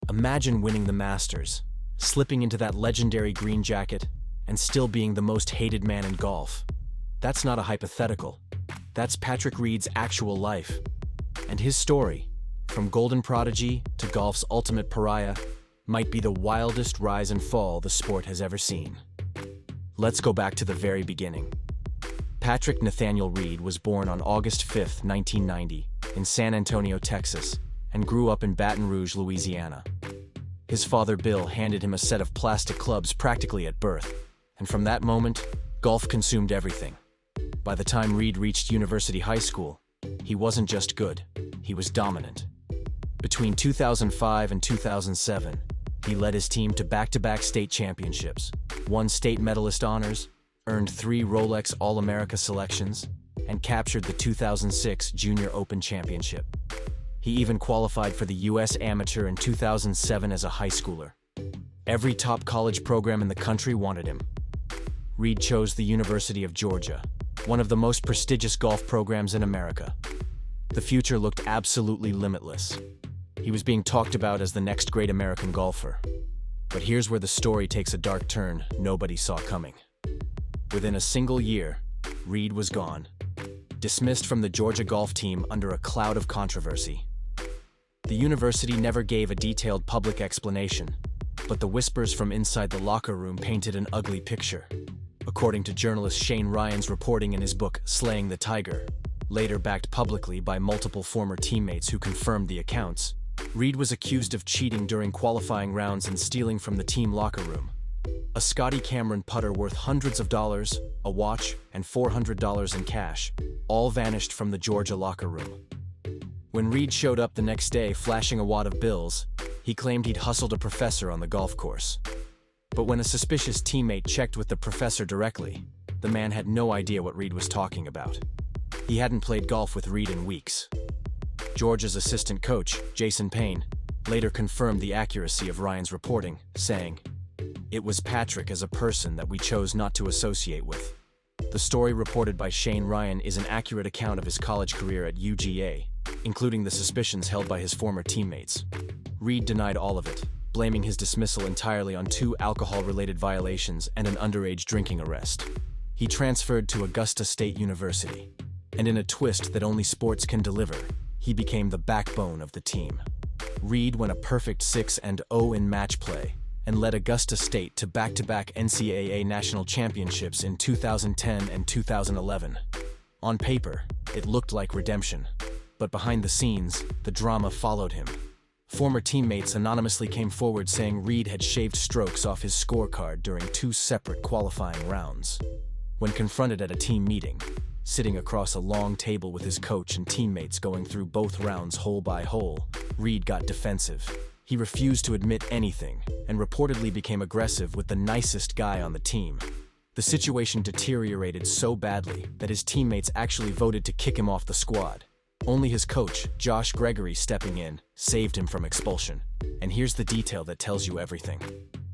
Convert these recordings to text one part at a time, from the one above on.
Imagine winning the Masters, slipping into that legendary green jacket, and still being the most hated man in golf. That's not a hypothetical. That's Patrick Reed's actual life. And his story, from golden prodigy to golf's ultimate pariah, might be the wildest rise and fall the sport has ever seen. Let's go back to the very beginning. Patrick Nathaniel Reed was born on August 5, 1990, in San Antonio, Texas, and grew up in Baton Rouge, Louisiana. His father Bill handed him a set of plastic clubs practically at birth, and from that moment, golf consumed everything. By the time Reed reached University High School, he wasn't just good, he was dominant. Between 2005 and 2007, he led his team to back-to-back state championships, won state medalist honors, earned 3 Rolex All-America selections, and captured the 2006 Junior Open Championship. He even qualified for the U.S. Amateur in 2007 as a high schooler. Every top college program in the country wanted him. Reed chose the University of Georgia, one of the most prestigious golf programs in America. The future looked absolutely limitless. He was being talked about as the next great American golfer. But here's where the story takes a dark turn nobody saw coming. Within a single year, Reed was gone, dismissed from the Georgia golf team under a cloud of controversy. The university never gave a detailed public explanation, but the whispers from inside the locker room painted an ugly picture. According to journalist Shane Ryan's reporting in his book, Slaying the Tiger, later backed publicly by multiple former teammates who confirmed the accounts, Reed was accused of cheating during qualifying rounds and stealing from the team locker room. A Scotty Cameron putter worth hundreds of dollars, a watch, and $400 in cash, all vanished from the Georgia locker room. When Reed showed up the next day flashing a wad of bills, he claimed he'd hustled a professor on the golf course. But when a suspicious teammate checked with the professor directly, the man had no idea what Reed was talking about. He hadn't played golf with Reed in weeks. Georgia's assistant coach, Jason Payne, later confirmed the accuracy of Ryan's reporting, saying, "It was Patrick as a person that we chose not to associate with." The story reported by Shane Ryan is an accurate account of his college career at UGA, including the suspicions held by his former teammates. Reed denied all of it, blaming his dismissal entirely on 2 alcohol-related violations and an underage drinking arrest. He transferred to Augusta State University, and in a twist that only sports can deliver, he became the backbone of the team. Reed won a perfect 6-0 in match play, and led Augusta State to back-to-back NCAA national championships in 2010 and 2011. On paper, it looked like redemption, but behind the scenes, the drama followed him. Former teammates anonymously came forward saying Reed had shaved strokes off his scorecard during 2 separate qualifying rounds. When confronted at a team meeting, sitting across a long table with his coach and teammates going through both rounds hole by hole, Reed got defensive. He refused to admit anything, and reportedly became aggressive with the nicest guy on the team. The situation deteriorated so badly that his teammates actually voted to kick him off the squad. Only his coach, Josh Gregory, stepping in, saved him from expulsion. And here's the detail that tells you everything.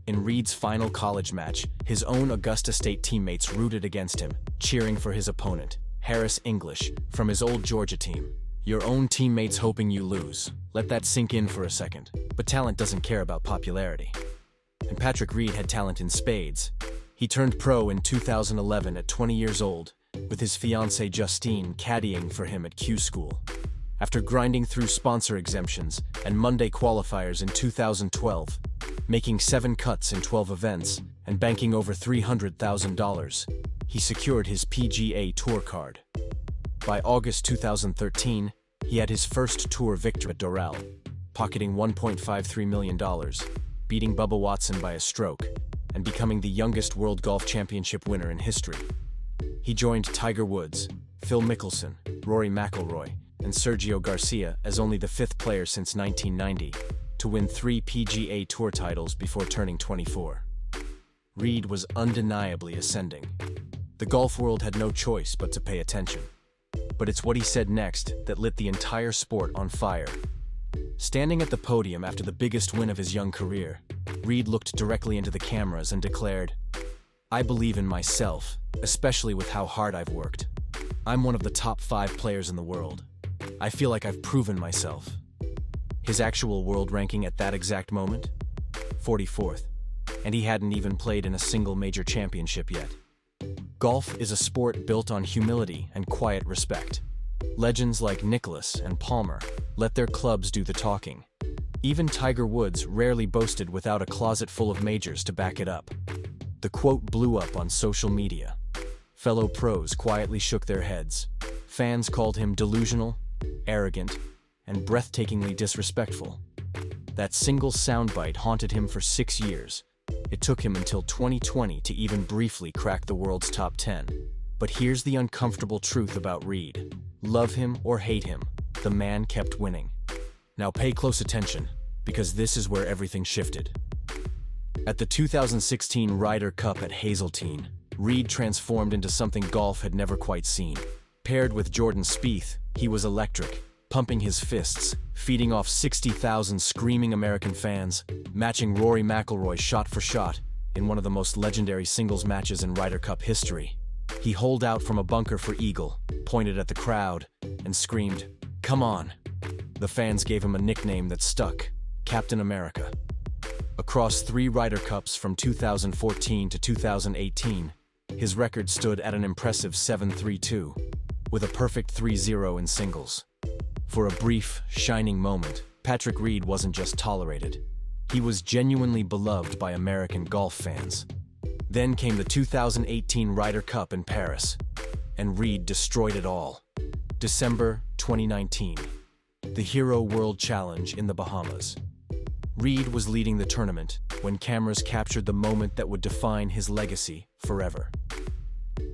In Reed's final college match, his own Augusta State teammates rooted against him, cheering for his opponent, Harris English, from his old Georgia team. Your own teammates hoping you lose. Let that sink in for a second. But talent doesn't care about popularity. And Patrick Reed had talent in spades. He turned pro in 2011 at 20 years old, with his fiancée Justine caddying for him at Q School. After grinding through sponsor exemptions and Monday qualifiers in 2012, making 7 cuts in 12 events, and banking over $300,000, he secured his PGA Tour card. By August 2013, he had his first tour victory at Doral, pocketing $1.53 million, beating Bubba Watson by a stroke, and becoming the youngest World Golf Championship winner in history. He joined Tiger Woods, Phil Mickelson, Rory McIlroy, and Sergio Garcia as only the 5th player since 1990 to win 3 PGA Tour titles before turning 24. Reed was undeniably ascending. The golf world had no choice but to pay attention. But it's what he said next that lit the entire sport on fire. Standing at the podium after the biggest win of his young career, Reed looked directly into the cameras and declared, "I believe in myself, especially with how hard I've worked. I'm one of the top 5 players in the world. I feel like I've proven myself." His actual world ranking at that exact moment? 44th. And he hadn't even played in a single major championship yet. Golf is a sport built on humility and quiet respect. Legends like Nicklaus and Palmer let their clubs do the talking. Even Tiger Woods rarely boasted without a closet full of majors to back it up. The quote blew up on social media. Fellow pros quietly shook their heads. Fans called him delusional, arrogant, and breathtakingly disrespectful. That single soundbite haunted him for 6 years. It took him until 2020 to even briefly crack the world's top 10. But here's the uncomfortable truth about Reed. Love him or hate him, the man kept winning. Now pay close attention, because this is where everything shifted. At the 2016 Ryder Cup at Hazeltine, Reed transformed into something golf had never quite seen. Paired with Jordan Spieth, he was electric, pumping his fists, feeding off 60,000 screaming American fans, matching Rory McIlroy shot for shot in one of the most legendary singles matches in Ryder Cup history. He holed out from a bunker for eagle, pointed at the crowd, and screamed, "Come on!" The fans gave him a nickname that stuck, Captain America. Across 3 Ryder Cups from 2014 to 2018, his record stood at an impressive 7-3-2, with a perfect 3-0 in singles. For a brief, shining moment, Patrick Reed wasn't just tolerated. He was genuinely beloved by American golf fans. Then came the 2018 Ryder Cup in Paris, and Reed destroyed it all. December 2019, the Hero World Challenge in the Bahamas. Reed was leading the tournament when cameras captured the moment that would define his legacy forever.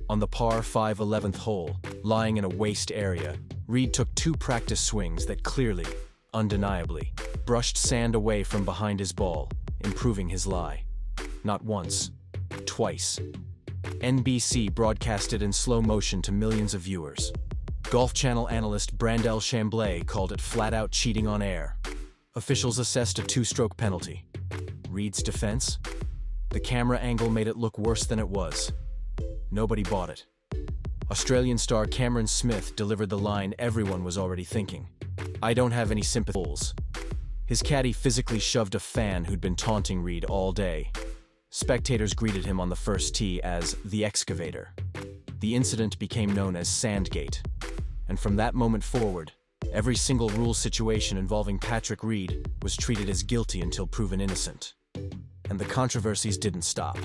On the par 5 11th hole, lying in a waste area, Reed took 2 practice swings that clearly, undeniably, brushed sand away from behind his ball, improving his lie. Not once, twice. NBC broadcast it in slow motion to millions of viewers. Golf Channel analyst Brandel Chambly called it flat-out cheating on air. Officials assessed a 2-stroke penalty. Reed's defense? The camera angle made it look worse than it was. Nobody bought it. Australian star Cameron Smith delivered the line everyone was already thinking. "I don't have any sympathy." His caddy physically shoved a fan who'd been taunting Reed all day. Spectators greeted him on the first tee as the Excavator. The incident became known as Sandgate. And from that moment forward, every single rule situation involving Patrick Reed was treated as guilty until proven innocent. And the controversies didn't stop.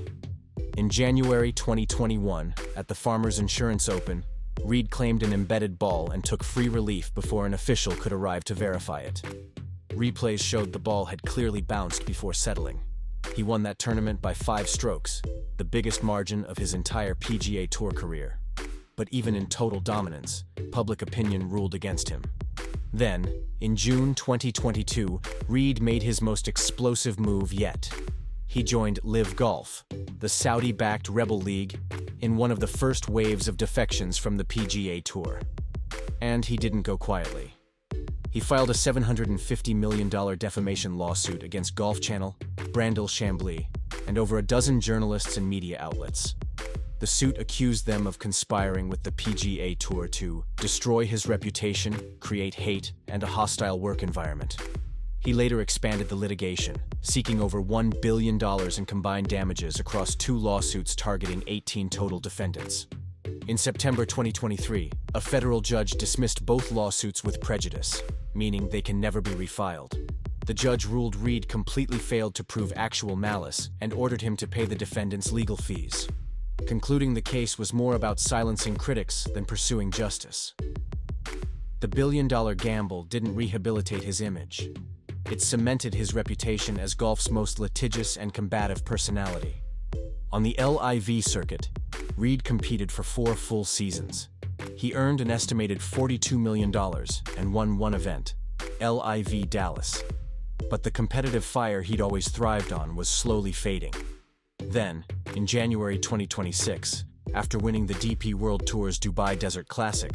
In January 2021, at the Farmers Insurance Open, Reed claimed an embedded ball and took free relief before an official could arrive to verify it. Replays showed the ball had clearly bounced before settling. He won that tournament by 5 strokes, the biggest margin of his entire PGA Tour career. But even in total dominance, public opinion ruled against him. Then, in June 2022, Reed made his most explosive move yet. He joined Live Golf, the Saudi-backed rebel league, in one of the first waves of defections from the PGA Tour. And he didn't go quietly. He filed a $750 million defamation lawsuit against Golf Channel, Brandel Chambly, and over a dozen journalists and media outlets. The suit accused them of conspiring with the PGA Tour to destroy his reputation, create hate, and a hostile work environment. He later expanded the litigation, seeking over $1 billion in combined damages across 2 lawsuits targeting 18 total defendants. In September 2023, a federal judge dismissed both lawsuits with prejudice, meaning they can never be refiled. The judge ruled Reed completely failed to prove actual malice and ordered him to pay the defendants legal fees, concluding the case was more about silencing critics than pursuing justice. The billion-dollar gamble didn't rehabilitate his image. It cemented his reputation as golf's most litigious and combative personality. On the LIV circuit, Reed competed for 4 full seasons. He earned an estimated $42 million and won one event, LIV Dallas. But the competitive fire he'd always thrived on was slowly fading. Then, in January 2026, after winning the DP World Tour's Dubai Desert Classic,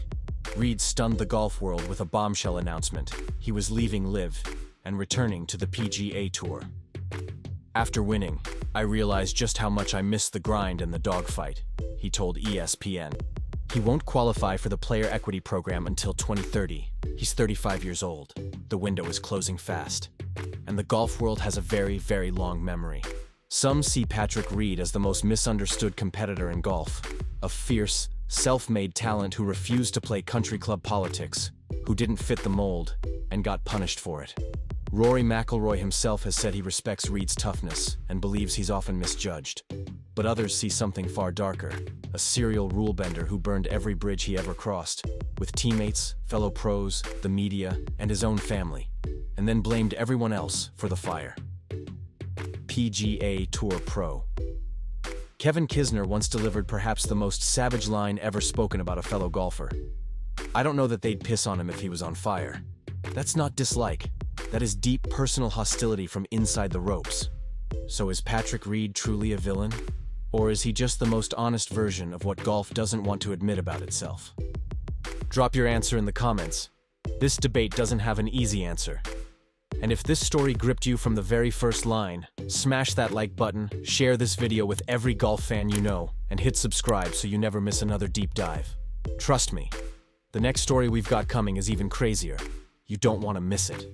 Reed stunned the golf world with a bombshell announcement. He was leaving Live and returning to the PGA Tour. "After winning, I realized just how much I missed the grind and the dogfight," he told ESPN. He won't qualify for the player equity program until 2030. He's 35 years old. The window is closing fast. And the golf world has a very, very long memory. Some see Patrick Reed as the most misunderstood competitor in golf. A fierce, self-made talent who refused to play country club politics, who didn't fit the mold, and got punished for it. Rory McIlroy himself has said he respects Reed's toughness and believes he's often misjudged. But others see something far darker, a serial rule-bender who burned every bridge he ever crossed, with teammates, fellow pros, the media, and his own family, and then blamed everyone else for the fire. PGA Tour Pro. Kevin Kisner once delivered perhaps the most savage line ever spoken about a fellow golfer. "I don't know that they'd piss on him if he was on fire." That's not dislike. That is deep personal hostility from inside the ropes. So is Patrick Reed truly a villain? Or is he just the most honest version of what golf doesn't want to admit about itself? Drop your answer in the comments. This debate doesn't have an easy answer. And if this story gripped you from the very first line, smash that like button, share this video with every golf fan you know, and hit subscribe so you never miss another deep dive. Trust me, the next story we've got coming is even crazier. You don't want to miss it.